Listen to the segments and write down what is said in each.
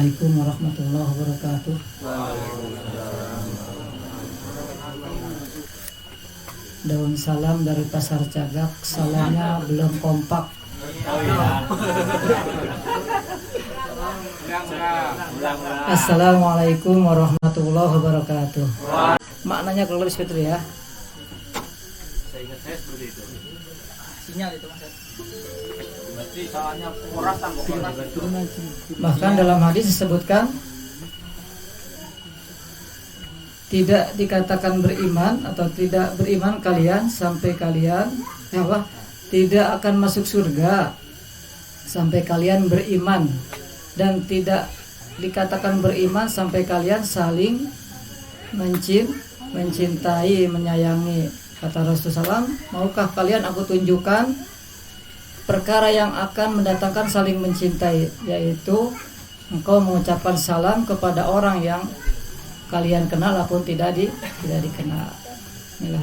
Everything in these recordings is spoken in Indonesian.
Assalamualaikum warahmatullahi wabarakatuh. Daun salam dari Pasar Cagak, salamnya belum kompak. Assalamualaikum warahmatullahi wabarakatuh. Maknanya kalau lebih seperti itu ya. Saya ingat saya seperti itu. Sinyal itu Mas. Berarti salahnya kuratan pokoknya. Bahkan dalam hadis disebutkan tidak dikatakan beriman atau tidak beriman kalian sampai kalian tidak akan masuk surga sampai kalian beriman, dan tidak dikatakan beriman sampai kalian saling mencintai, menyayangi. Kata Rasulullah SAW, maukah kalian aku tunjukkan perkara yang akan mendatangkan saling mencintai, yaitu engkau mengucapkan salam kepada orang yang kalian kenal ataupun tidak dikenal. Inilah,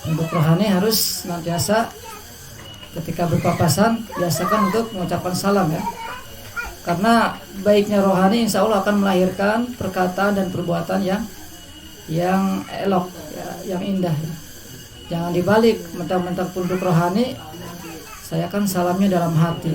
untuk rohani harus senantiasa ketika berpapasan biasakan untuk mengucapkan salam ya. Karena baiknya rohani insya Allah akan melahirkan perkataan dan perbuatan yang elok ya, yang indah ya. Jangan dibalik, mentang-mentang penduduk rohani, saya kan salamnya dalam hati.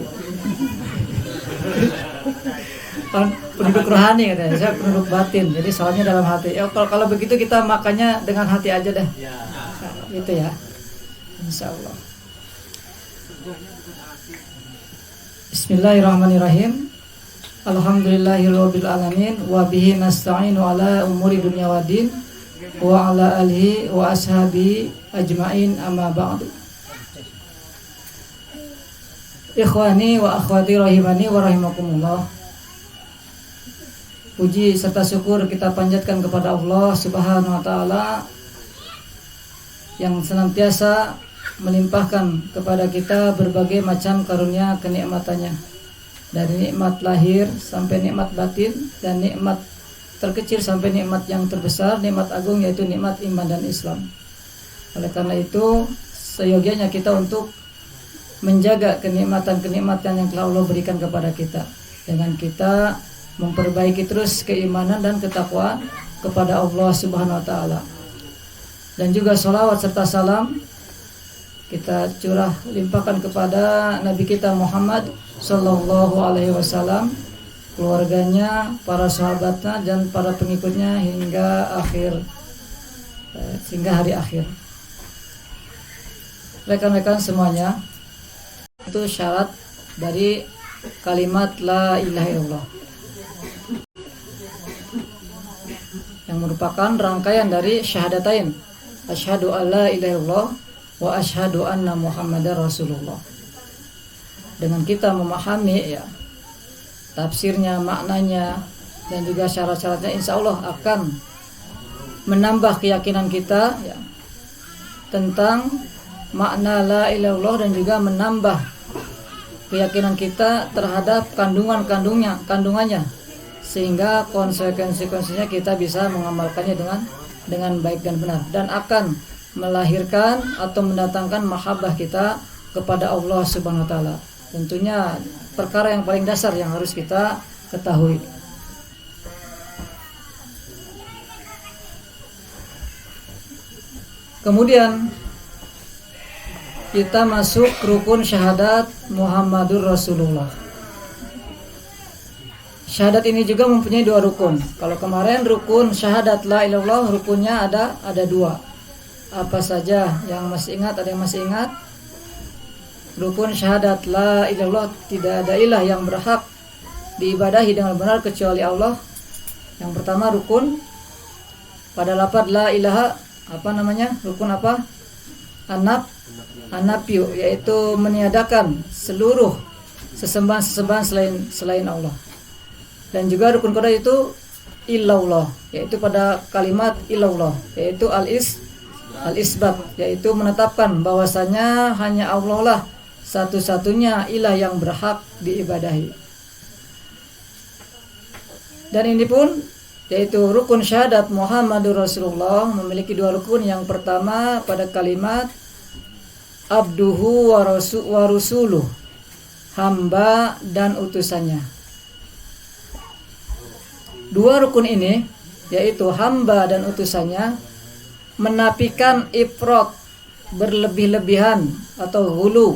Penduduk rohani katanya, saya penduduk batin, jadi salamnya dalam hati. Ya, kalau begitu kita makannya dengan hati aja deh. Nah, gitu ya, insya Allah. Bismillahirrahmanirrahim. Alhamdulillahirabbil alamin wa bihi nasta'inu ala umuri dunya waddin wa ala alihi wa ashabi ajmain, amma ba'du. Ikhwani wa akhwati rahimani wa rahimakumullah. Puji serta syukur kita panjatkan kepada Allah Subhanahu wa taala yang senantiasa melimpahkan kepada kita berbagai macam karunia kenikmatannya, dari nikmat lahir sampai nikmat batin, dan nikmat terkecil sampai nikmat yang terbesar, nikmat agung yaitu nikmat iman dan Islam. Oleh karena itu seyogianya kita untuk menjaga kenikmatan-kenikmatan yang telah Allah berikan kepada kita, dengan kita memperbaiki terus keimanan dan ketakwaan kepada Allah Subhanahu wa taala. Dan juga sholawat serta salam kita curah limpahkan kepada Nabi kita Muhammad sallallahu alaihi wasallam, keluarganya, para sahabatnya, dan para pengikutnya hingga hari akhir. Rekan-rekan semuanya, itu syarat dari kalimat la ilaha illallah, yang merupakan rangkaian dari syahadatain, asyhadu alla ilaha illallah wa asyhadu anna muhammadar rasulullah. Dengan kita memahami ya tafsirnya, maknanya, dan juga syarat-syaratnya, insya Allah akan menambah keyakinan kita ya, tentang makna la ilaha illallah, dan juga menambah keyakinan kita terhadap kandungannya, sehingga konsekuensinya kita bisa mengamalkannya dengan baik dan benar, dan akan melahirkan atau mendatangkan mahabbah kita kepada Allah Subhanahu wa taala. Tentunya perkara yang paling dasar yang harus kita ketahui. Kemudian kita masuk rukun syahadat Muhammadur Rasulullah. Syahadat ini juga mempunyai dua rukun. Kalau kemarin rukun syahadat la ilaha illallah, rukunnya ada dua. Apa saja yang masih ingat? Ada yang masih ingat? Rukun syahadat la ilaha illallah, tidak ada ilah yang berhak diibadahi dengan benar kecuali Allah. Yang pertama rukun pada lafaz la ilaha, apa namanya? Rukun apa? Anapiu, yaitu meniadakan seluruh sesembahan selain Allah. Dan juga rukun kedua itu illallah, yaitu pada kalimat illallah, yaitu al-isbat, yaitu menetapkan bahwasanya hanya Allah lah satu-satunya ilah yang berhak diibadahi. Dan ini pun yaitu rukun syahadat Muhammadur Rasulullah memiliki dua rukun. Yang pertama pada kalimat abduhu wa rusuluh, hamba dan utusannya. Dua rukun ini, yaitu hamba dan utusannya, menafikan ifrat, berlebih-lebihan atau hulu,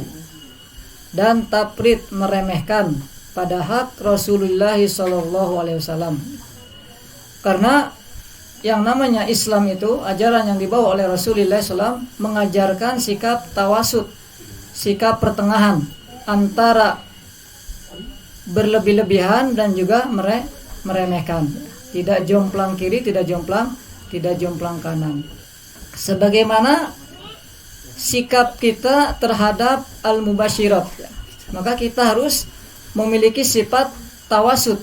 dan tafrid, meremehkan pada hak Rasulullah SAW. Karena yang namanya Islam itu, ajaran yang dibawa oleh Rasulullah SAW, mengajarkan sikap tawasud, sikap pertengahan antara berlebih-lebihan dan juga meremehkan. Tidak jomplang kiri, tidak jomplang kanan. Sebagaimana sikap kita terhadap al-mubasyirat, maka kita harus memiliki sifat tawasud,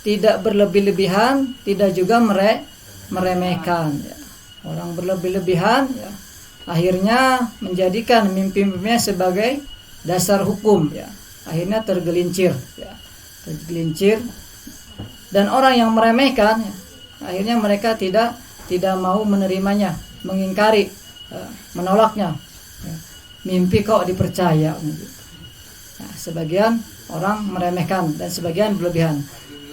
tidak berlebih-lebihan, tidak juga meremehkan. Orang berlebih-lebihan akhirnya menjadikan mimpi-mimpinya sebagai dasar hukum, akhirnya tergelincir. Dan orang yang meremehkan, akhirnya mereka tidak mau menerimanya, mengingkari, menolaknya. Mimpi kok dipercaya. Sebagian orang meremehkan dan sebagian berlebihan.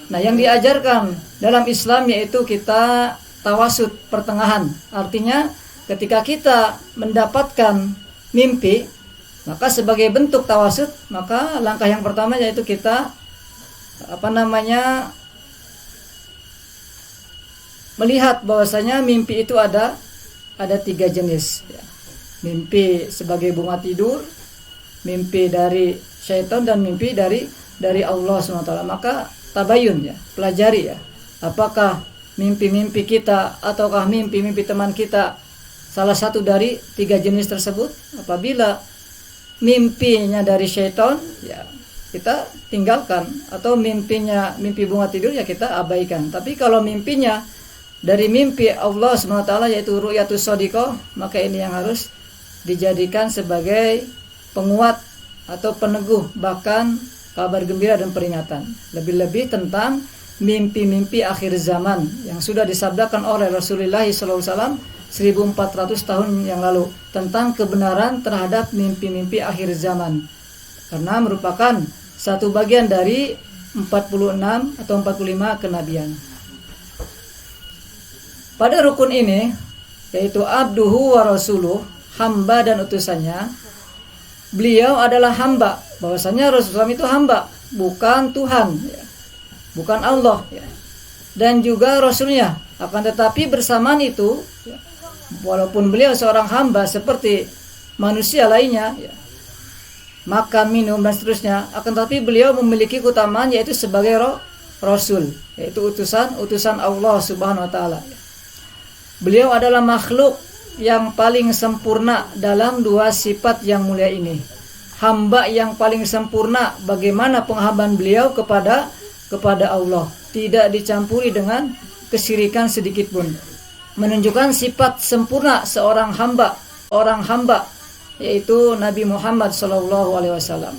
Nah, yang diajarkan dalam Islam yaitu kita tawasud, pertengahan. Artinya ketika kita mendapatkan mimpi, maka sebagai bentuk tawasud, maka langkah yang pertama yaitu kita melihat bahwasanya mimpi itu ada 3 jenis. Mimpi sebagai bunga tidur, mimpi dari syaitan, dan mimpi dari Allah SWT. Maka tabayun, pelajari, apakah mimpi-mimpi kita ataukah mimpi-mimpi teman kita salah satu dari 3 jenis tersebut. Apabila mimpinya dari syaitan, kita tinggalkan, atau mimpi bunga tidur, kita abaikan. Tapi kalau mimpinya dari mimpi Allah SWT, yaitu ru'yatus shadiqah, maka ini yang harus dijadikan sebagai penguat atau peneguh, bahkan kabar gembira dan peringatan. Lebih-lebih tentang mimpi-mimpi akhir zaman yang sudah disabdakan oleh Rasulullah SAW 1400 tahun yang lalu, tentang kebenaran terhadap mimpi-mimpi akhir zaman, karena merupakan satu bagian dari 46 atau 45 kenabian. Pada rukun ini, yaitu abduhu wa rasuluh, hamba dan utusannya, beliau adalah hamba. Bahwasanya Rasulullah itu hamba, bukan Tuhan, bukan Allah, dan juga Rasulnya. Akan tetapi bersamaan itu, walaupun beliau seorang hamba seperti manusia lainnya, makan, minum, dan seterusnya, akan tetapi beliau memiliki keutamaan yaitu sebagai Rasul, yaitu utusan Allah Subhanahu Wa Taala. Beliau adalah makhluk yang paling sempurna dalam 2 sifat yang mulia ini. Hamba yang paling sempurna, bagaimana penghambaan beliau kepada Allah, tidak dicampuri dengan kesyirikan sedikit pun. Menunjukkan sifat sempurna seorang hamba, yaitu Nabi Muhammad SAW.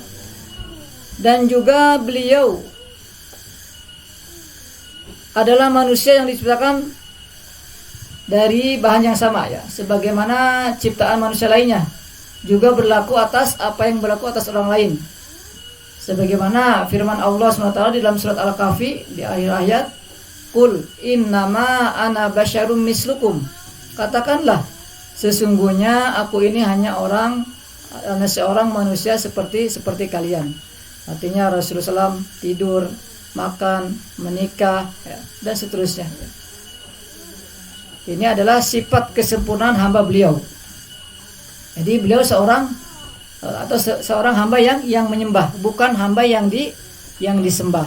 Dan juga beliau adalah manusia yang diciptakan dari bahan yang sama, sebagaimana ciptaan manusia lainnya juga berlaku atas apa yang berlaku atas orang lain. Sebagaimana firman Allah SWT di dalam surat Al-Kahfi di akhir ayat, "Qul innama ana basyarum mislukum." Katakanlah, sesungguhnya aku ini hanya seorang manusia seperti kalian. Artinya Rasulullah SAW tidur, makan, menikah, dan seterusnya. Ini adalah sifat kesempurnaan hamba beliau. Jadi beliau seorang hamba yang menyembah, bukan hamba yang disembah.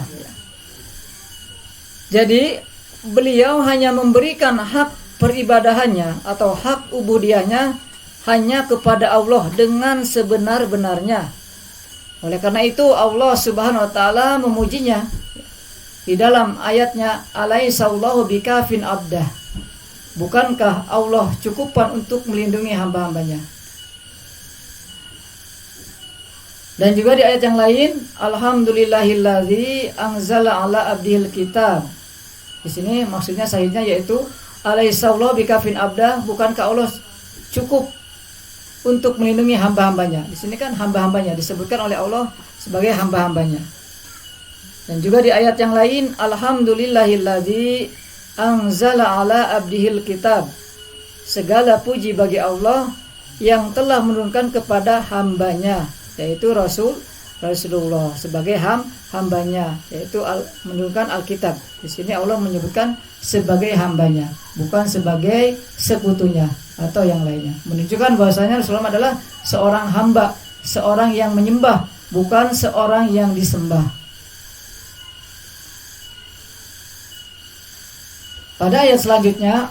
Jadi beliau hanya memberikan hak peribadahannya atau hak ubudiyahnya hanya kepada Allah dengan sebenar-benarnya. Oleh karena itu Allah Subhanahu Wa Taala memujinya di dalam ayatnya, "Alaihissallahu bikafin abdah." Bukankah Allah cukupan untuk melindungi hamba-hambanya? Dan juga di ayat yang lain, "Alhamdulillahilladzi anzala ala abdihil kitab." Di sini maksudnya sahihnya yaitu alaihissallahu bikafin abdah, bukankah Allah cukup untuk melindungi hamba-hambanya? Di sini kan hamba-hambanya disebutkan oleh Allah sebagai hamba-hambanya. Dan juga di ayat yang lain, alhamdulillahilladzi anzala ala abdihil kitab. Segala puji bagi Allah yang telah menurunkan kepada hambanya, yaitu Rasulullah sebagai hambanya, yaitu menurunkan Alkitab. Di sini Allah menyebutkan sebagai hambanya, bukan sebagai sekutunya atau yang lainnya. Menunjukkan bahwasanya Rasulullah adalah seorang hamba, seorang yang menyembah, bukan seorang yang disembah. Pada ayat selanjutnya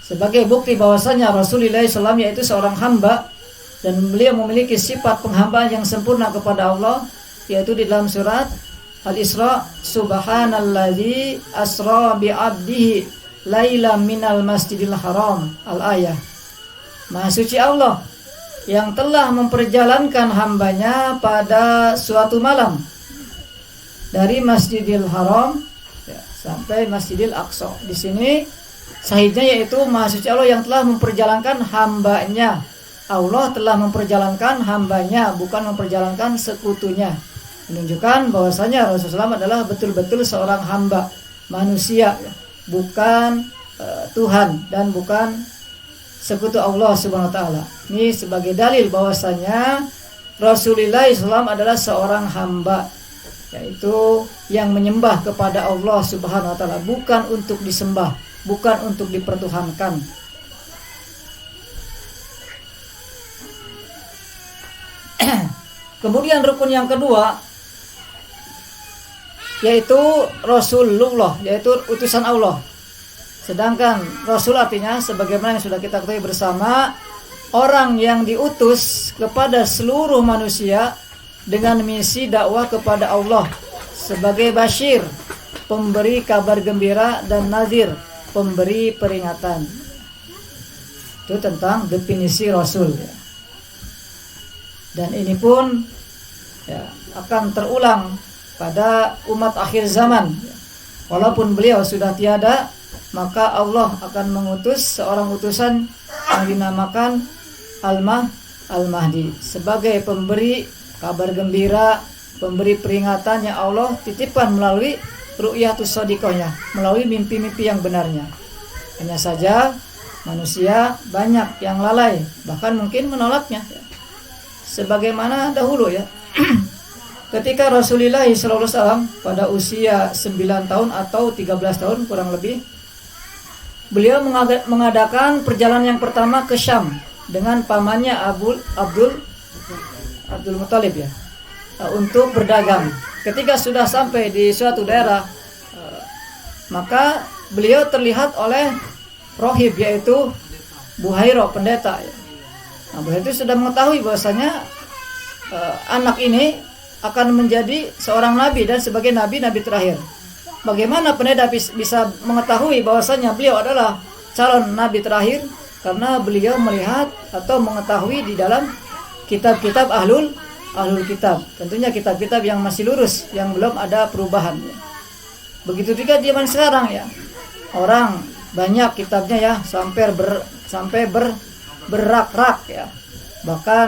sebagai bukti bahwasanya Rasulullah SAW yaitu seorang hamba dan beliau memiliki sifat penghambaan yang sempurna kepada Allah, yaitu di dalam surat Al-Isra, subhanalladzi asra bi'abdihi laila minal masjidil haram, al-ayah. Maha suci Allah yang telah memperjalankan hambanya pada suatu malam dari Masjidil Haram sampai Masjidil Aqsa. Di sini sahihnya yaitu Maha suci Allah yang telah memperjalankan hambanya. Allah telah memperjalankan hambanya, bukan memperjalankan sekutunya. Menunjukkan bahwasanya Rasulullah adalah betul-betul seorang hamba manusia, bukan Tuhan dan bukan sekutu Allah Subhanahu wa taala. Ini sebagai dalil bahwasanya Rasulullah SAW adalah seorang hamba, yaitu yang menyembah kepada Allah Subhanahu wa taala, bukan untuk disembah, bukan untuk dipertuhankan. Kemudian rukun yang kedua yaitu Rasulullah, yaitu utusan Allah. Sedangkan Rasul artinya sebagaimana yang sudah kita ketahui bersama, orang yang diutus kepada seluruh manusia dengan misi dakwah kepada Allah sebagai basyir, pemberi kabar gembira, dan nazir, pemberi peringatan. Itu tentang definisi Rasul ya. Dan ini pun ya, akan terulang pada umat akhir zaman. Walaupun beliau sudah tiada, maka Allah akan mengutus seorang utusan yang dinamakan Al-Mahdi sebagai pemberi kabar gembira, pemberi peringatan yang Allah titipkan melalui ru'yatus shadiqahnya, melalui mimpi-mimpi yang benarnya. Hanya saja manusia banyak yang lalai, bahkan mungkin menolaknya ya. Sebagaimana dahulu ya, ketika Rasulullah SAW pada usia 9 tahun atau 13 tahun kurang lebih, beliau mengadakan perjalanan yang pertama ke Syam dengan pamannya Abdul Muthalib ya, untuk berdagang. Ketika sudah sampai di suatu daerah, maka beliau terlihat oleh rohib, yaitu Buhairah, pendeta ya. Nah, Buhairah itu sudah mengetahui bahwasanya anak ini akan menjadi seorang nabi dan sebagai nabi terakhir. Bagaimana pendeta bisa mengetahui bahwasanya beliau adalah calon nabi terakhir? Karena beliau melihat atau mengetahui di dalam kitab-kitab ahlul kitab. Tentunya kitab-kitab yang masih lurus, yang belum ada perubahan ya. Begitu juga zaman sekarang ya. Orang banyak kitabnya ya, sampai berak-rak ya. Bahkan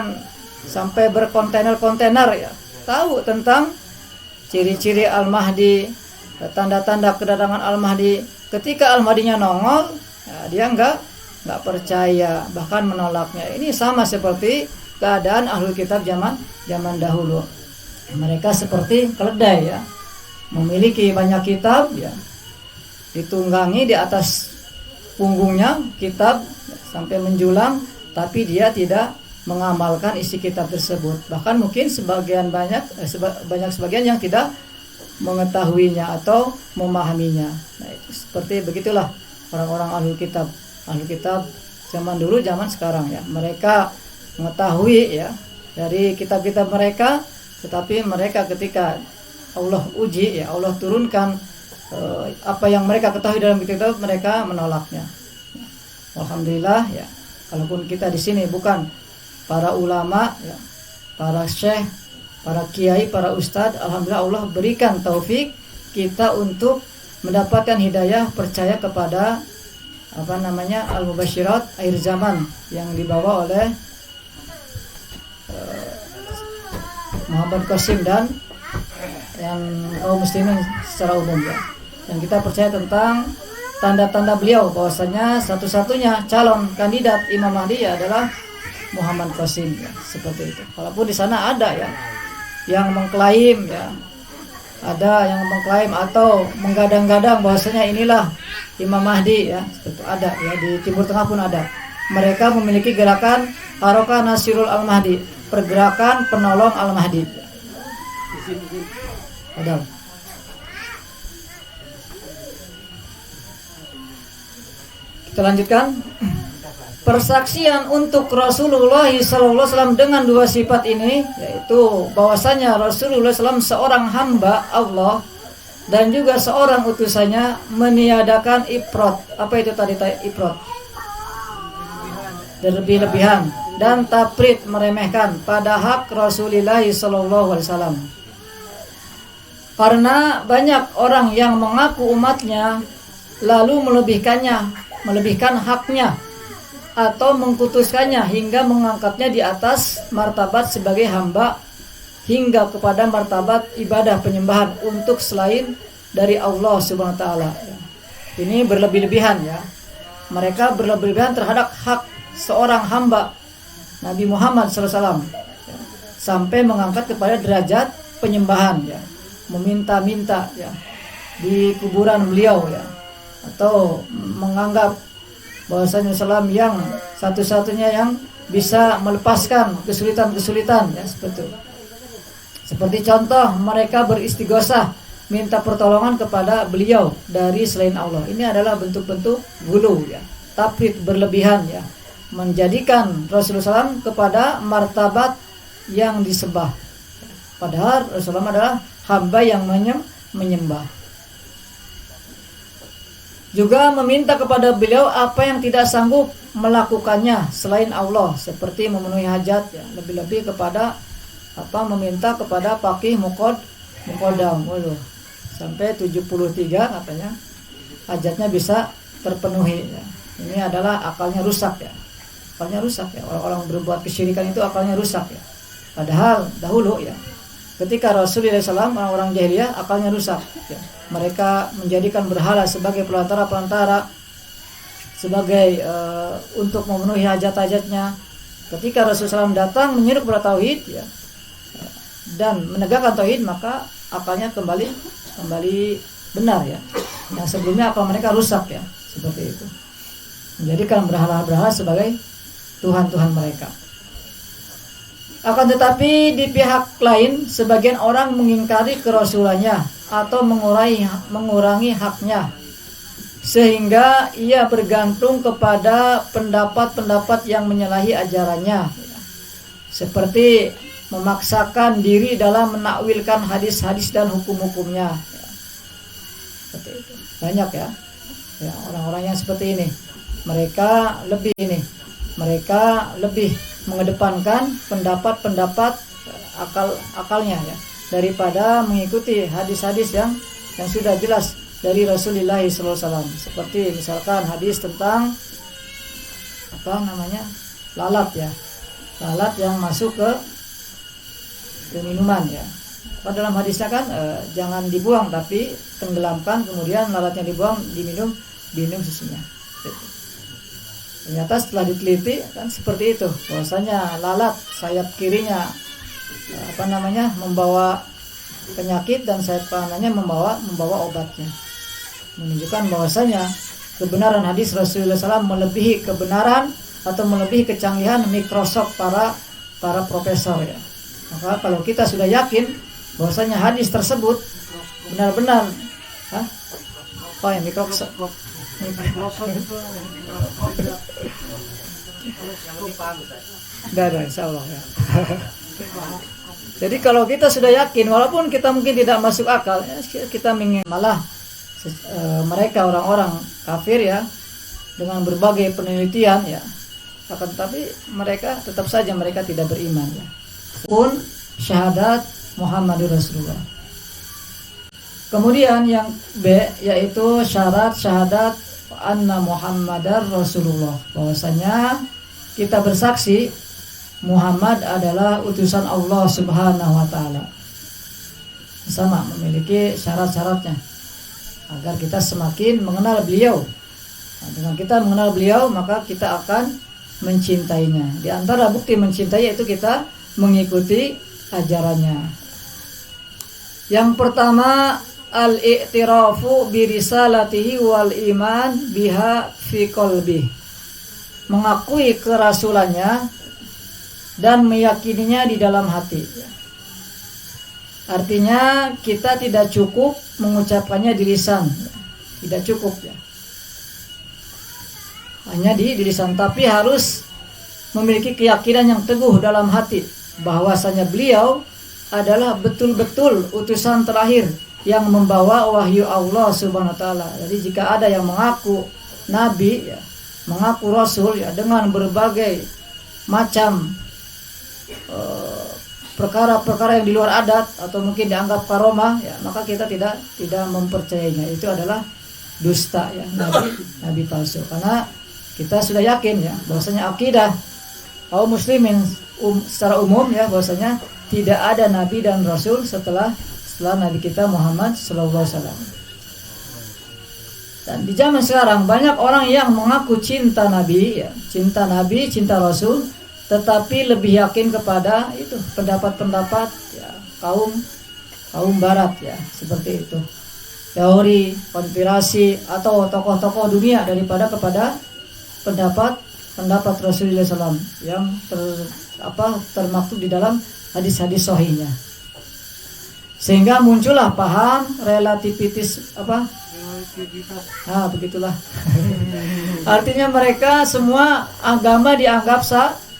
sampai berkontainer-kontainer ya. Tahu tentang ciri-ciri Al-Mahdi, tanda-tanda kedatangan Al-Mahdi. Ketika Al-Mahdinya nongol, ya, dia enggak percaya, bahkan menolaknya. Ini sama seperti keadaan ahlul kitab zaman dahulu. Mereka seperti keledai ya, memiliki banyak kitab ya, ditunggangi di atas punggungnya kitab sampai menjulang, tapi dia tidak mengamalkan isi kitab tersebut. Bahkan mungkin sebagian yang tidak mengetahuinya atau memahaminya. Nah, itu seperti begitulah orang-orang ahlul kitab. Ahlul kitab zaman dulu, zaman sekarang ya. Mereka mengetahui ya dari kitab-kitab mereka, tetapi mereka ketika Allah uji ya, Allah turunkan apa yang mereka ketahui dalam kitab, mereka menolaknya. Alhamdulillah ya, kalaupun kita di sini bukan para ulama ya, para syekh, para kiai, para ustadz, alhamdulillah Allah berikan taufik kita untuk mendapatkan hidayah, percaya kepada al-mubasyirat akhir zaman yang dibawa oleh Muhammad Qasim dan yang kaum muslimin secara umum ya. Dan kita percaya tentang tanda-tanda beliau bahwasanya satu-satunya calon kandidat Imam Mahdi adalah Muhammad Qasim ya, seperti itu. Walaupun di sana ada ya yang mengklaim ya, ada yang mengklaim atau menggadang-gadang bahwasanya inilah Imam Mahdi ya, seperti itu. Ada ya, di Timur Tengah pun ada. Mereka memiliki gerakan Harakah Nasirul Al-Mahdi, pergerakan penolong Al-Mahdi. Ada. Kita lanjutkan. Persaksian untuk Rasulullah SAW dengan dua sifat ini, yaitu bahwasanya Rasulullah SAW seorang hamba Allah dan juga seorang utusannya, meniadakan ifrat. Apa itu tadi ifrat? Berlebih-lebihan dan tafrid, meremehkan pada hak Rasulullah SAW. Karena banyak orang yang mengaku umatnya lalu melebihkan haknya atau mengkutuskannya hingga mengangkatnya di atas martabat sebagai hamba hingga kepada martabat ibadah penyembahan untuk selain dari Allah Subhanahu wa taala. Ini berlebih-lebihan ya. Mereka berlebih-lebihan terhadap hak seorang hamba Nabi Muhammad SAW sampai mengangkat kepada derajat penyembahan ya, meminta-minta ya di kuburan beliau ya, atau menganggap bahwasanya Islam yang satu-satunya yang bisa melepaskan kesulitan-kesulitan ya, seperti itu. Seperti contoh mereka beristighosah, minta pertolongan kepada beliau dari selain Allah. Ini adalah bentuk-bentuk gulu ya, tafrid, berlebihan ya, menjadikan Rasulullah SAW kepada martabat yang disembah, padahal Rasulullah adalah hamba yang menyembah. Juga meminta kepada beliau apa yang tidak sanggup melakukannya selain Allah, seperti memenuhi hajat ya, lebih-lebih kepada meminta kepada Faqih Muqaddam sampai 73 katanya hajatnya bisa terpenuhi ya. Ini adalah akalnya rusak ya. Akalnya rusak ya. Orang-orang berbuat kesyirikan itu akalnya rusak ya. Padahal dahulu ya, ketika Rasulullah SAW, orang-orang jahiliyah akalnya rusak ya. Mereka menjadikan berhala sebagai perantara sebagai untuk memenuhi hajat-hajatnya. Ketika Rasulullah SAW datang menyeru kepada tauhid ya, dan menegakkan tauhid, maka akalnya kembali benar ya. Yang sebelumnya akal mereka rusak ya, seperti itu. Menjadikan berhala-berhala sebagai Tuhan-Tuhan mereka. Akan tetapi di pihak lain, sebagian orang mengingkari kerasulannya atau mengurangi haknya, sehingga ia bergantung kepada pendapat-pendapat yang menyalahi ajarannya, seperti memaksakan diri dalam menakwilkan hadis-hadis dan hukum-hukumnya ya. Seperti itu. Banyak ya orang-orang yang seperti ini. Mereka lebih mengedepankan pendapat-pendapat akalnya ya, daripada mengikuti hadis-hadis yang sudah jelas dari Rasulullah SAW. Seperti misalkan hadis tentang lalat ya, lalat yang masuk ke minuman ya. Dalam hadisnya kan jangan dibuang tapi tenggelamkan, kemudian lalatnya dibuang, diminum susunya. Ternyata setelah diteliti kan seperti itu, bahwasanya lalat sayap kirinya membawa penyakit dan sayap kanannya membawa obatnya. Menunjukkan bahwasanya kebenaran hadis Rasulullah SAW melebihi kebenaran atau melebihi kecanggihan Microsoft para profesor ya. Maka kalau kita sudah yakin bahwasanya hadis tersebut benar-benar Microsoft ada insyaallah ya. Jadi kalau kita sudah yakin, walaupun kita mungkin tidak masuk akal ya, kita ingin malah mereka orang-orang kafir ya, dengan berbagai penelitian ya, akan tetapi mereka tetap saja mereka tidak beriman ya. Pun syahadat Muhammadur Rasulullah. Kemudian yang B yaitu syarat syahadat anna Muhammadar Rasulullah, bahwasanya kita bersaksi Muhammad adalah utusan Allah Subhanahu wa taala. sama memiliki syarat-syaratnya agar kita semakin mengenal beliau. Nah, dengan kita mengenal beliau maka kita akan mencintainya. Di antara bukti mencintai yaitu kita mengikuti ajarannya. Yang pertama, al-i'tirafu bi risalatihi wal iman biha fi qalbi. Mengakui kerasulannya dan meyakininya di dalam hati. Artinya kita tidak cukup mengucapkannya di lisan, tidak cukup ya. Hanya di lisan, tapi harus memiliki keyakinan yang teguh dalam hati bahwasanya beliau adalah betul-betul utusan terakhir yang membawa wahyu Allah Subhanahu wa taala. Jadi jika ada yang mengaku nabi ya, mengaku rasul ya dengan berbagai macam perkara-perkara yang di luar adat atau mungkin dianggap karomah ya, maka kita tidak mempercayainya. Itu adalah dusta ya, nabi palsu. Karena kita sudah yakin ya bahwasanya akidah kaum muslimin secara umum ya bahwasanya tidak ada nabi dan rasul setelah nabi kita Muhammad sallallahu alaihi wasallam. Dan di zaman sekarang banyak orang yang mengaku cinta nabi ya, cinta rasul, tetapi lebih yakin kepada itu pendapat-pendapat ya, kaum barat ya, seperti itu. Teori konspirasi atau tokoh-tokoh dunia daripada kepada pendapat Rasulullah SAW yang termaktub di dalam hadis-hadis sahihnya. Sehingga muncullah paham relativitas begitulah. Artinya mereka semua agama dianggap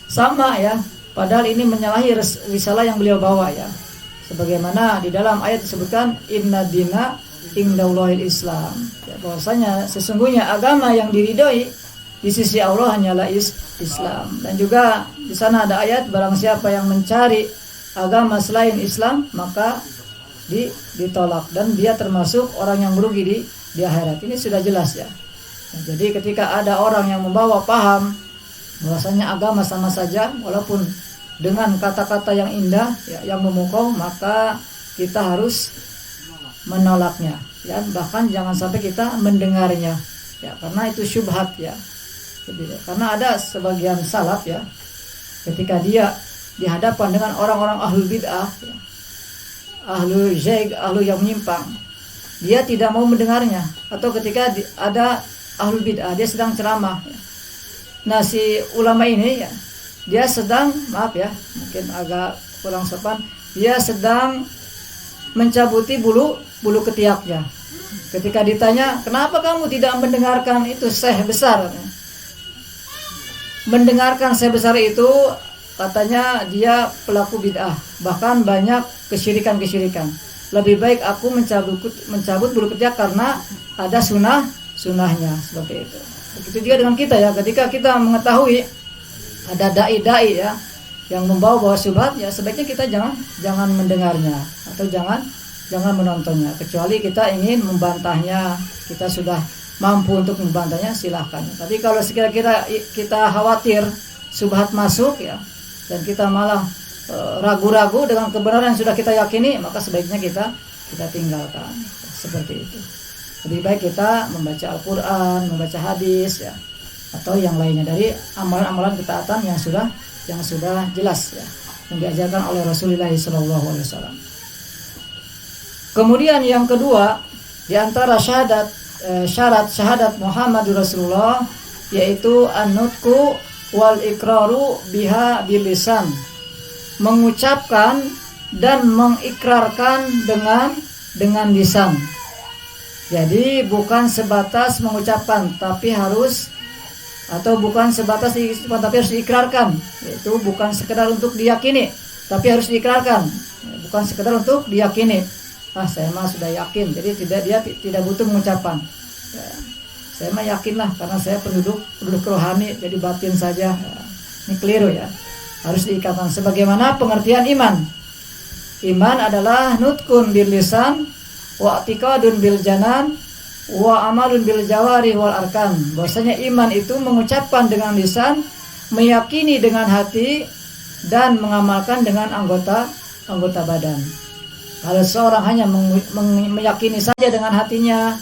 sama ya, padahal ini menyalahi risalah yang beliau bawa ya. Sebagaimana di dalam ayat disebutkan inna dina indallahil Islam. Ya, bahwasanya sesungguhnya agama yang diridhoi di sisi Allah hanyalah Islam. Dan juga di sana ada ayat barang siapa yang mencari agama selain Islam maka ditolak dan dia termasuk orang yang merugi di akhirat. Ini sudah jelas ya. Nah, jadi ketika ada orang yang membawa paham bahwasanya agama sama saja walaupun dengan kata-kata yang indah ya, yang memukau, maka kita harus menolaknya ya, bahkan jangan sampai kita mendengarnya ya, karena itu syubhat ya. Jadi, karena ada sebagian salaf ya, ketika dia dihadapkan dengan orang-orang ahlul bid'ah ya, ahlul zaig, ahlul yang menyimpang, dia tidak mau mendengarnya. Atau ketika ada ahlul bid'ah, dia sedang ceramah ya. Nah si ulama ini ya, dia sedang, maaf ya, mungkin agak kurang sopan, dia sedang mencabuti bulu ketiaknya. Ketika ditanya, kenapa kamu tidak mendengarkan itu syekh besar? Mendengarkan syekh besar itu, katanya dia pelaku bid'ah, bahkan banyak kesyirikan. Lebih baik aku mencabut bulu ketiak karena ada sunnahnya, seperti itu. Begitu juga dengan kita ya, ketika kita mengetahui ada dai ya yang membawa syubhat ya, sebaiknya kita jangan mendengarnya atau jangan menontonnya, kecuali kita ingin membantahnya, kita sudah mampu untuk membantahnya, silahkan. Tapi kalau sekiranya kita khawatir syubhat masuk ya, dan kita malah ragu-ragu dengan kebenaran yang sudah kita yakini, maka sebaiknya kita tinggalkan, seperti itu. Lebih baik kita membaca Al-Quran, membaca hadis ya, atau yang lainnya dari amalan-amalan ketaatan yang sudah jelas ya, yang diajarkan oleh Rasulullah SAW. Kemudian yang kedua, di antara syarat syahadat Muhammadur Rasulullah yaitu an-nutqu wal iqraru biha bil lisan, mengucapkan dan mengikrarkan dengan lisan. Jadi bukan sebatas mengucapkan, tapi harus diikrarkan. Yaitu bukan sekedar untuk diyakini, tapi harus diikrarkan. Bukan sekedar untuk diyakini. Saya mah sudah yakin, jadi dia tidak butuh mengucapkan. Ya, saya mah yakinlah karena saya penduduk rohani, jadi batin saja. Ya, ini keliru ya. Harus diikrarkan. Sebagaimana pengertian iman. Iman adalah nutkun bil lisan, wa i'tiqadun bil janan, wa amalun bil jawari wal arkan. Bahwasanya iman itu mengucapkan dengan lisan, meyakini dengan hati, dan mengamalkan dengan anggota badan. Kalau seorang hanya meyakini saja dengan hatinya,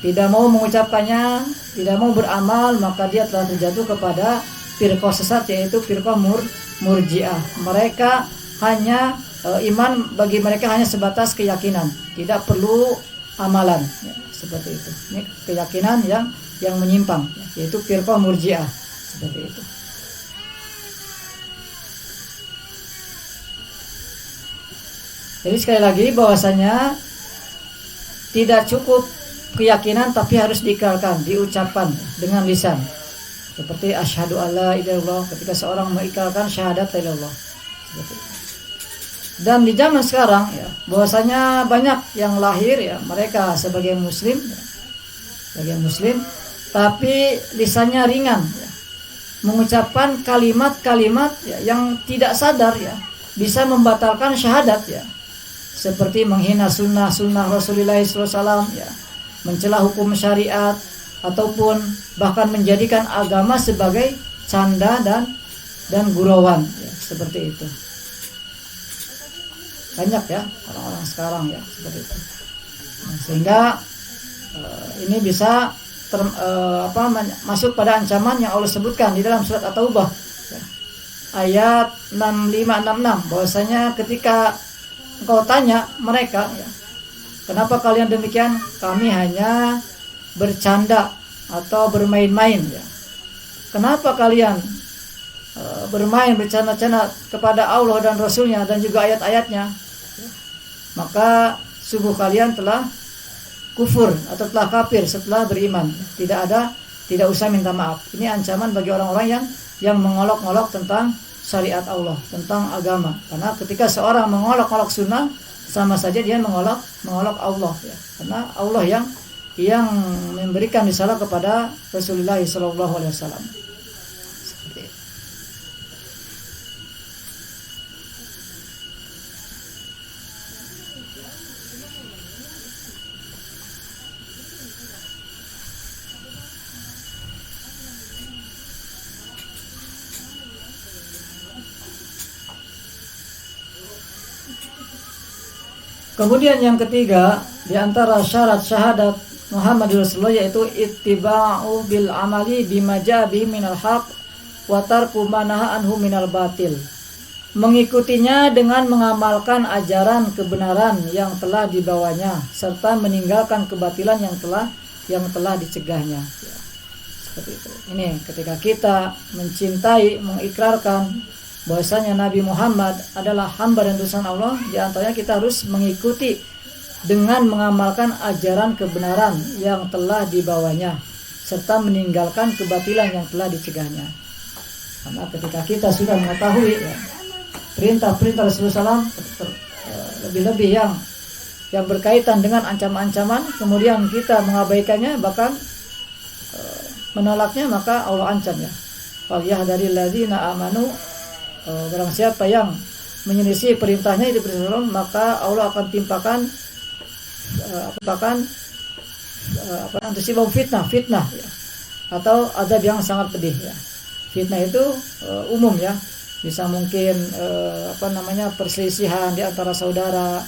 tidak mau mengucapkannya, tidak mau beramal, maka dia telah terjatuh kepada firqah sesat, yaitu firqah murji'ah. Mereka hanya iman bagi mereka hanya sebatas keyakinan, tidak perlu amalan, ya, seperti itu. Ini keyakinan yang menyimpang, yaitu firqah murji'ah, seperti itu. Jadi sekali lagi bahwasanya tidak cukup keyakinan, tapi harus diikrarkan, diucapkan dengan lisan. Seperti asyhadu alla ilaha illallah, ketika seorang mengikrarkan syahadat la ilaha illallah. Seperti itu. Dan di zaman sekarang ya, bahwasanya banyak yang lahir ya, mereka sebagai muslim ya, sebagai muslim, tapi lisannya ringan ya, mengucapkan kalimat-kalimat ya, yang tidak sadar ya, bisa membatalkan syahadat ya. Seperti menghina sunnah Rasulullah SAW ya, mencela hukum syariat, ataupun bahkan menjadikan agama sebagai canda dan gurauan ya, seperti itu. Banyak ya orang-orang sekarang ya seperti itu. Nah, sehingga ini bisa masuk pada ancaman yang Allah sebutkan di dalam surat At-Taubah ya, ayat 65-66, bahwasanya ketika engkau tanya mereka ya, kenapa kalian demikian? Kami hanya bercanda atau bermain-main ya. Kenapa kalian bermain, bercanda-canda kepada Allah dan Rasulnya dan juga ayat-ayatnya? Maka sungguh kalian telah kufur atau telah kafir setelah beriman. Tidak usah minta maaf. Ini ancaman bagi orang-orang yang mengolok-olok tentang syariat Allah, tentang agama. Karena ketika seorang mengolok-olok sunnah, sama saja dia mengolok Allah ya. Karena Allah yang memberikan risalah kepada Rasulullah SAW. Seperti itu. Kemudian yang ketiga, di antara syarat syahadat Muhammadur Rasulullah, yaitu ittiba'u bil amali bima ja'a bihi minal haq wa tarku ma naha anhu minal batil. Mengikutinya dengan mengamalkan ajaran kebenaran yang telah dibawanya serta meninggalkan kebatilan yang telah dicegahnya. Ya, seperti itu. Ini ketika kita mencintai, mengikrarkan bahwasanya Nabi Muhammad adalah hamba dan utusan Allah, di antaranya kita harus mengikuti dengan mengamalkan ajaran kebenaran yang telah dibawanya serta meninggalkan kebatilan yang telah dicegahnya. Karena ketika kita sudah mengetahui ya, perintah-perintah Rasulullah SAW, lebih-lebih yang berkaitan dengan ancaman-ancaman, kemudian kita mengabaikannya bahkan menolaknya, maka Allah ancam ya. Falyahdharil ladzina amanu, barang siapa yang menyelisih perintahnya itu Rasulullah, maka Allah akan timpakan fitnah ya, atau azab yang sangat pedih ya. Fitnah itu umum ya, bisa mungkin perselisihan di antara saudara,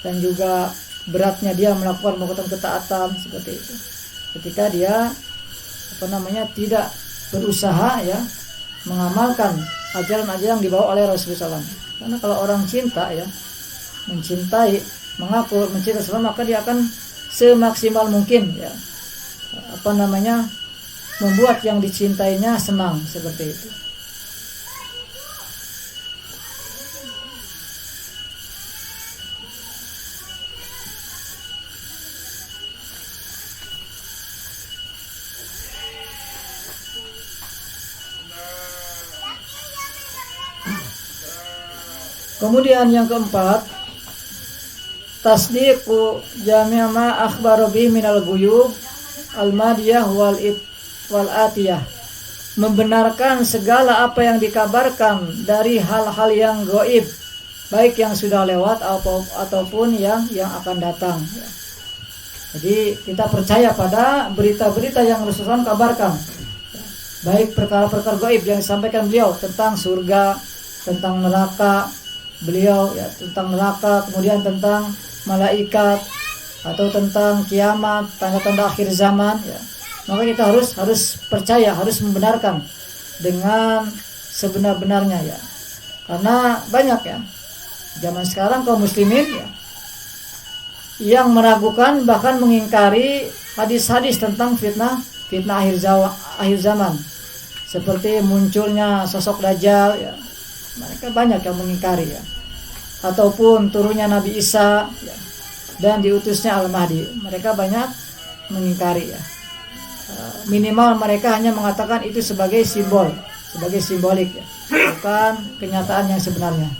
dan juga beratnya dia melakukan ketaatan seperti itu. Ketika dia tidak berusaha ya mengamalkan ajaran-ajaran yang dibawa oleh Rasulullah SAW. Karena kalau orang cinta ya, mencintai, mengaku mencintai Rasulullah, maka dia akan semaksimal mungkin ya membuat yang dicintainya senang, seperti itu. Kemudian yang keempat, tasdiqu jami' ma akhbara bihi minal ghuyub al-madiyah wal atiyah. Membenarkan segala apa yang dikabarkan dari hal-hal yang gaib, baik yang sudah lewat ataupun yang akan datang. Jadi kita percaya pada berita-berita yang Rasulullah kabarkan, baik perkara-perkara gaib yang disampaikan beliau tentang surga, tentang neraka beliau ya, tentang neraka, kemudian tentang malaikat atau tentang kiamat, tanda-tanda akhir zaman ya, maka kita harus percaya, harus membenarkan dengan sebenar-benarnya ya. Karena banyak ya zaman sekarang kaum muslimin ya yang meragukan bahkan mengingkari hadis-hadis tentang fitnah akhir zaman, seperti munculnya sosok Dajjal ya. Mereka banyak yang mengingkari ya, ataupun turunnya Nabi Isa ya, dan diutusnya Al-Mahdi. Mereka banyak mengingkari ya. Minimal mereka hanya mengatakan itu sebagai simbol, sebagai simbolik ya, bukan kenyataan yang sebenarnya.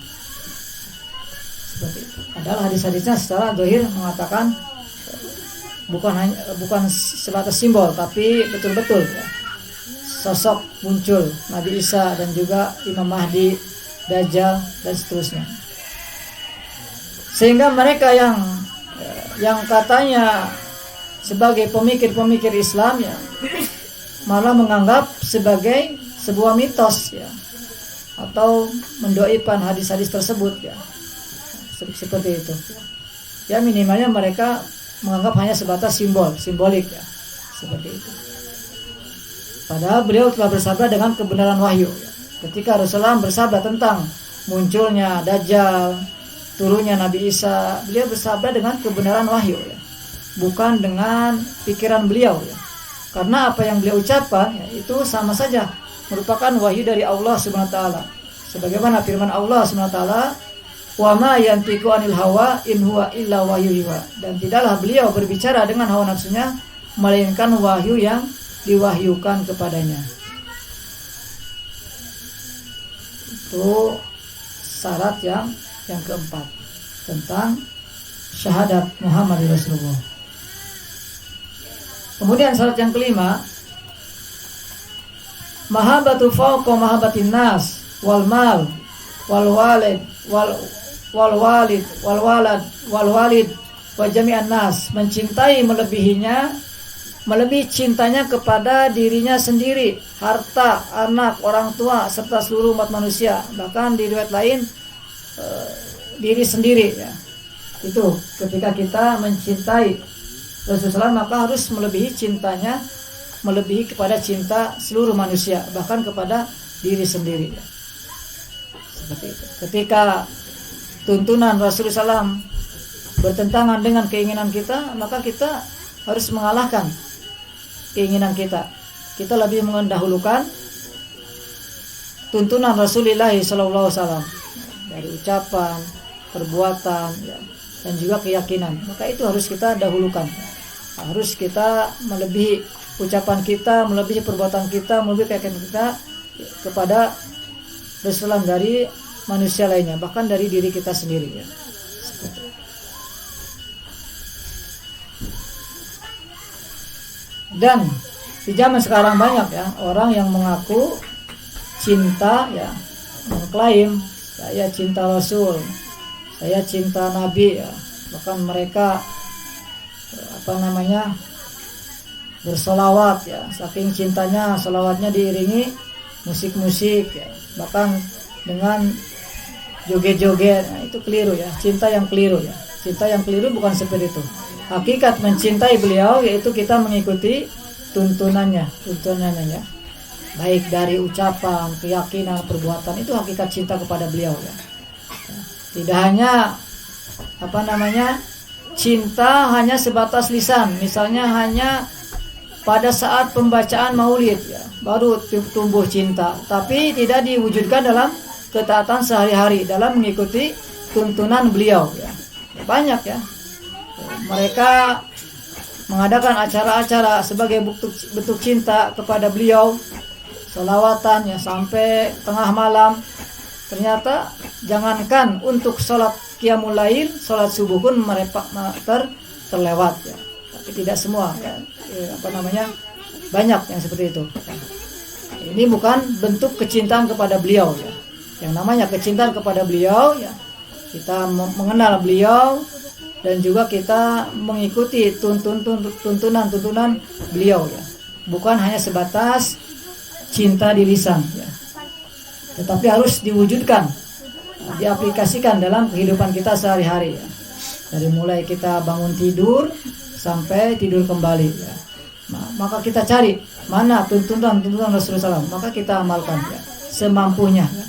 Seperti itu. Padahal hadis-hadisnya secara zahir mengatakan bukan sebatas simbol, tapi betul-betul ya, sosok muncul Nabi Isa dan juga Imam Mahdi, Dajjal dan seterusnya. Sehingga mereka yang katanya sebagai pemikir-pemikir Islam ya malah menganggap sebagai sebuah mitos ya, atau mendoikan hadis-hadis tersebut ya, seperti itu ya. Minimalnya mereka menganggap hanya sebatas simbolik ya, seperti itu. Padahal beliau telah bersabda dengan kebenaran wahyu ya. Ketika Rasulullah bersabda tentang munculnya Dajjal, turunnya Nabi Isa, beliau bersabda dengan kebenaran wahyu ya, bukan dengan pikiran beliau ya. Karena apa yang beliau ucapkan ya, itu sama saja merupakan wahyu dari Allah Subhanahu wa taala. Sebagaimana firman Allah Subhanahu wa taala, "Wa ma yantiqu 'anil hawa in huwa illa wahyuha." Dan tidaklah beliau berbicara dengan hawa nafsunya melainkan wahyu yang diwahyukan kepadanya. Itu syarat yang keempat tentang syahadat Muhammad Rasulullah. Kemudian syarat yang kelima, mahabbatu fawqa mahabbatin nas wal mal wal walid wal walid wa jami'an nas, mencintai melebihi cintanya kepada dirinya sendiri, harta, anak, orang tua serta seluruh umat manusia, bahkan di riwayat lain diri sendiri ya. Itu ketika kita mencintai Rasulullah maka harus melebihi cintanya, melebihi kepada cinta seluruh manusia, bahkan kepada diri sendiri ya. Seperti itu. Ketika tuntunan Rasulullah SAW bertentangan dengan keinginan kita, maka kita harus mengalahkan keinginan kita. Kita lebih mendahulukan tuntunan Rasulullah SAW dari ucapan, perbuatan ya, dan juga keyakinan. Maka itu harus kita dahulukan. Harus kita melebihi ucapan kita, melebihi perbuatan kita, melebihi keyakinan kita kepada Rasulullah dari manusia lainnya, bahkan dari diri kita sendiri ya. Dan di zaman sekarang banyak ya orang yang mengaku cinta ya, mengklaim saya cinta Rasul, saya cinta Nabi ya, bahkan mereka bersolawat ya, saking cintanya solawatnya diiringi musik-musik ya, bahkan dengan joget-joget. Nah, itu keliru ya, cinta yang keliru ya. Cinta yang keliru bukan seperti itu. Hakikat mencintai beliau yaitu kita mengikuti tuntunannya ya, baik dari ucapan, keyakinan, perbuatan. Itu hakikat cinta kepada beliau ya. Tidak hanya cinta hanya sebatas lisan, misalnya hanya pada saat pembacaan maulid ya, baru tumbuh cinta, tapi tidak diwujudkan dalam ketaatan sehari-hari dalam mengikuti tuntunan beliau ya. Banyak ya, mereka mengadakan acara-acara sebagai bentuk cinta kepada beliau, sholawatan ya sampai tengah malam. Ternyata jangankan untuk sholat qiyamul lail, sholat subuh pun mereka terlewat ya. Tapi tidak semua ya, banyak yang seperti itu. Ini bukan bentuk kecintaan kepada beliau ya. Yang namanya kecintaan kepada beliau ya, kita mengenal beliau dan juga kita mengikuti tuntunan beliau ya. Bukan hanya sebatas cinta di lisan ya, tetapi harus diwujudkan, diaplikasikan dalam kehidupan kita sehari-hari ya. Dari mulai kita bangun tidur sampai tidur kembali ya. Maka kita cari mana tuntunan Rasulullah SAW, maka kita amalkan ya, semampunya ya,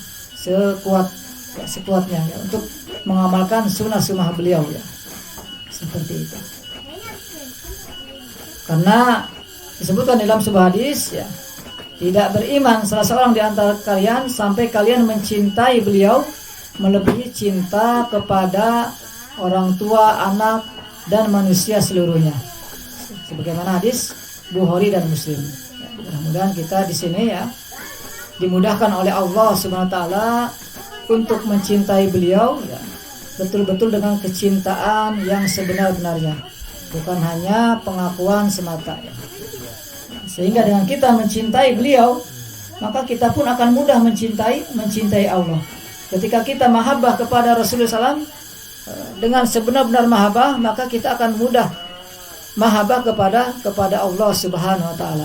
sekuatnya ya, untuk mengamalkan sunnah beliau ya, seperti itu. Karena disebutkan dalam sebuah hadis ya, tidak beriman salah seorang di antara kalian sampai kalian mencintai beliau melebihi cinta kepada orang tua, anak, dan manusia seluruhnya. Sebagaimana hadis Bukhari dan Muslim. Ya, mudah-mudahan kita di sini ya dimudahkan oleh Allah Subhanahu wa taala untuk mencintai beliau ya, betul-betul dengan kecintaan yang sebenar-benarnya, bukan hanya pengakuan semata ya. Sehingga dengan kita mencintai beliau, maka kita pun akan mudah mencintai Allah. Ketika kita mahabbah kepada Rasulullah SAW dengan sebenar-benar mahabbah, maka kita akan mudah mahabbah kepada Allah Subhanahu wa taala.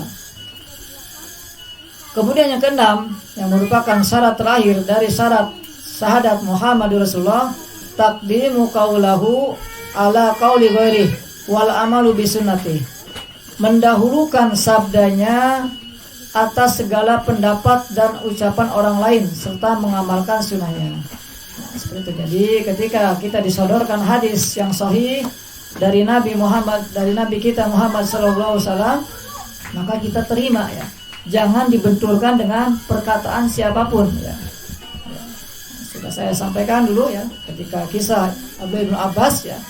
Kemudian yang keenam, yang merupakan syarat terakhir dari syarat syahadat Muhammadur Rasulullah, taqdimu qaulahu ala qauli ghairi wal amalu bi sunnati. Mendahulukan sabdanya atas segala pendapat dan ucapan orang lain serta mengamalkan sunnahnya. Nah, seperti itu. Jadi ketika kita disodorkan hadis yang sahih dari Nabi kita Muhammad SAW, maka kita terima ya. Jangan dibenturkan dengan perkataan siapapun ya. Sudah saya sampaikan dulu ya, ketika kisah Abdullah bin Abbas ya,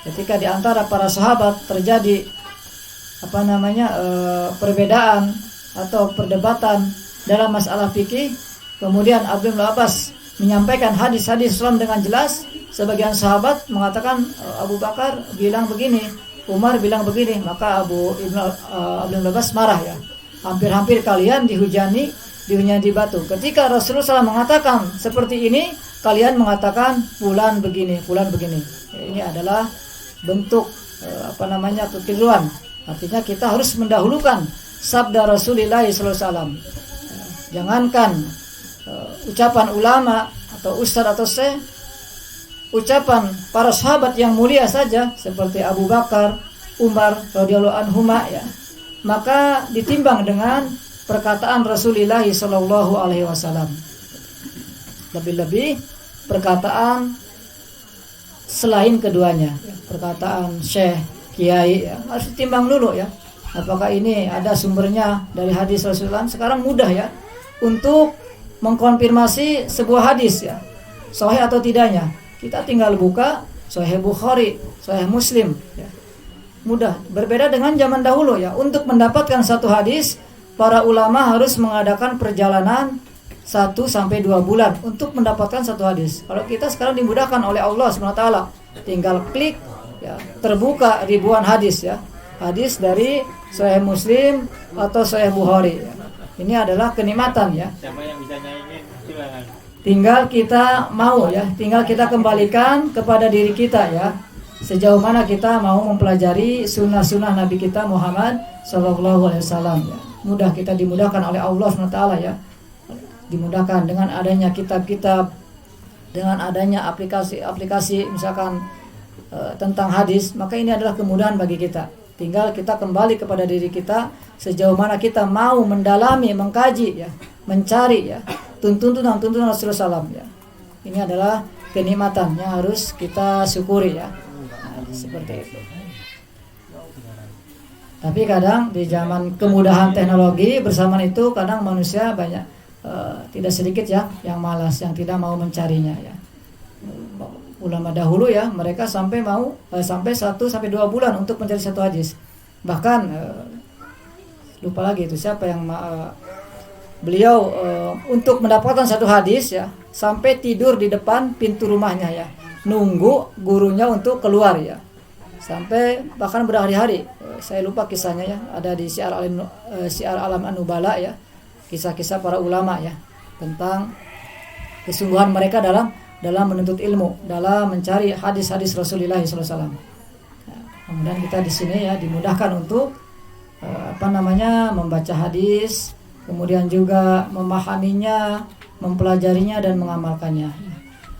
ketika di antara para sahabat terjadi perbedaan atau perdebatan dalam masalah fikih, kemudian Abdullah bin Abbas menyampaikan hadis-hadis Islam dengan jelas. Sebagian sahabat mengatakan Abu Bakar bilang begini, Umar bilang begini, maka Abdullah bin Abbas marah ya. Hampir-hampir kalian dihujani batu. Ketika Rasulullah SAW mengatakan seperti ini, kalian mengatakan fulan begini. Ini adalah bentuk kekeliruan. Artinya kita harus mendahulukan sabda Rasulullah SAW. Jangankan ucapan ulama atau ustaz atau syekh, ucapan para sahabat yang mulia saja seperti Abu Bakar, Umar radhiyallahu anhuma ya, maka ditimbang dengan perkataan Rasulullah SAW. Lebih-lebih perkataan selain keduanya, perkataan syekh, kiai ya, harus ditimbang dulu ya. Apakah ini ada sumbernya dari hadis Rasulullah? Sekarang mudah ya untuk mengkonfirmasi sebuah hadis ya, sahih atau tidaknya. Kita tinggal buka Sahih Bukhari, Sahih Muslim ya. Mudah. Berbeda dengan zaman dahulu ya. Untuk mendapatkan satu hadis, para ulama harus mengadakan perjalanan 1-2 bulan untuk mendapatkan satu hadis. Kalau kita sekarang dimudahkan oleh Allah SWT, tinggal klik ya, terbuka ribuan hadis ya. Hadis dari Sahih Muslim atau Sahih Bukhari ya. Ini adalah kenikmatan ya. Siapa yang bisa nyanyiin silakan. Tinggal kita mau ya, tinggal kita kembalikan kepada diri kita ya. Sejauh mana kita mau mempelajari sunnah-sunnah Nabi kita Muhammad SAW ya. Mudah, kita dimudahkan oleh Allah SWT ya. Dimudahkan dengan adanya kitab-kitab, dengan adanya aplikasi-aplikasi misalkan tentang hadis, maka ini adalah kemudahan bagi kita. Tinggal kita kembali kepada diri kita, sejauh mana kita mau mendalami, mengkaji ya, mencari ya tuntunan Rasulullah SAW ya. Ini adalah kenikmatan yang harus kita syukuri ya. Nah, seperti itu. Tapi kadang di zaman kemudahan teknologi, bersamaan itu kadang manusia banyak tidak sedikit ya yang malas, yang tidak mau mencarinya ya. Ulama dahulu ya, mereka sampai 1-2 bulan untuk mencari satu hadis. Bahkan lupa lagi itu siapa yang beliau untuk mendapatkan satu hadis ya, sampai tidur di depan pintu rumahnya ya, nunggu gurunya untuk keluar ya, sampai bahkan berhari-hari. Saya lupa kisahnya ya, ada di Syiar Alam An-Nubala ya, kisah-kisah para ulama ya tentang kesungguhan mereka dalam menuntut ilmu, dalam mencari hadis-hadis Rasulullah SAW. Kemudian kita di sini ya dimudahkan untuk membaca hadis, kemudian juga memahaminya, mempelajarinya dan mengamalkannya,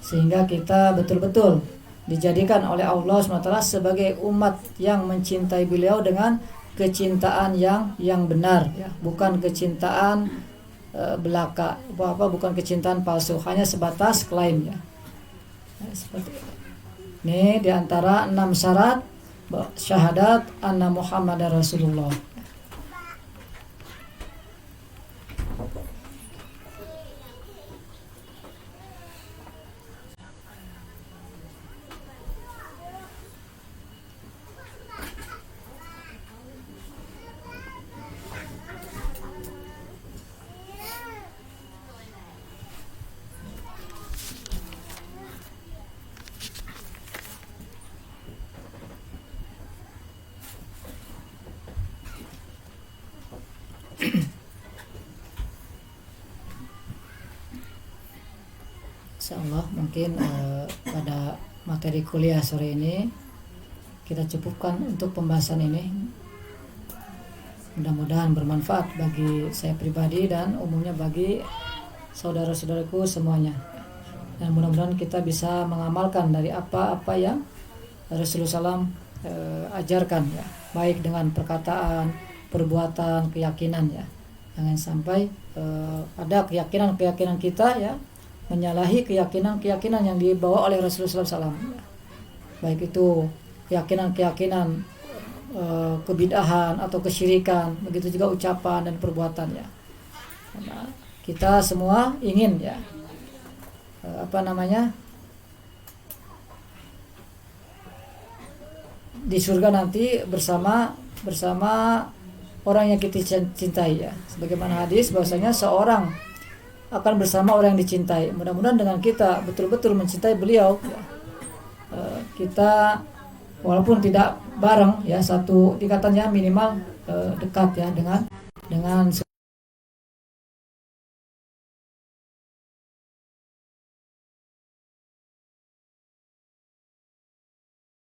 sehingga kita betul-betul dijadikan oleh Allah SWT sebagai umat yang mencintai beliau dengan kecintaan yang benar ya, bukan kecintaan belaka, bukan kecintaan palsu, hanya sebatas klaim ya. Seperti itu. Ini diantara 6 syarat syahadat anna Muhammadar Rasulullah. Insyaallah mungkin pada materi kuliah sore ini kita cukupkan untuk pembahasan ini. Mudah-mudahan bermanfaat bagi saya pribadi dan umumnya bagi saudara-saudaraku semuanya. Dan mudah-mudahan kita bisa mengamalkan dari apa-apa yang Rasulullah SAW ajarkan ya, baik dengan perkataan, perbuatan, keyakinan ya. Jangan sampai ada keyakinan-keyakinan kita ya menyalahi keyakinan-keyakinan yang dibawa oleh Rasulullah SAW. Baik itu keyakinan-keyakinan kebid'ahan atau kesyirikan, begitu juga ucapan dan perbuatan ya. Karena kita semua ingin ya di surga nanti bersama orang yang kita cintai ya. Sebagaimana hadis bahwasanya seorang akan bersama orang yang dicintai. Mudah-mudahan dengan kita betul-betul mencintai beliau ya, kita walaupun tidak bareng ya, satu tingkatannya minimal dekat ya dengan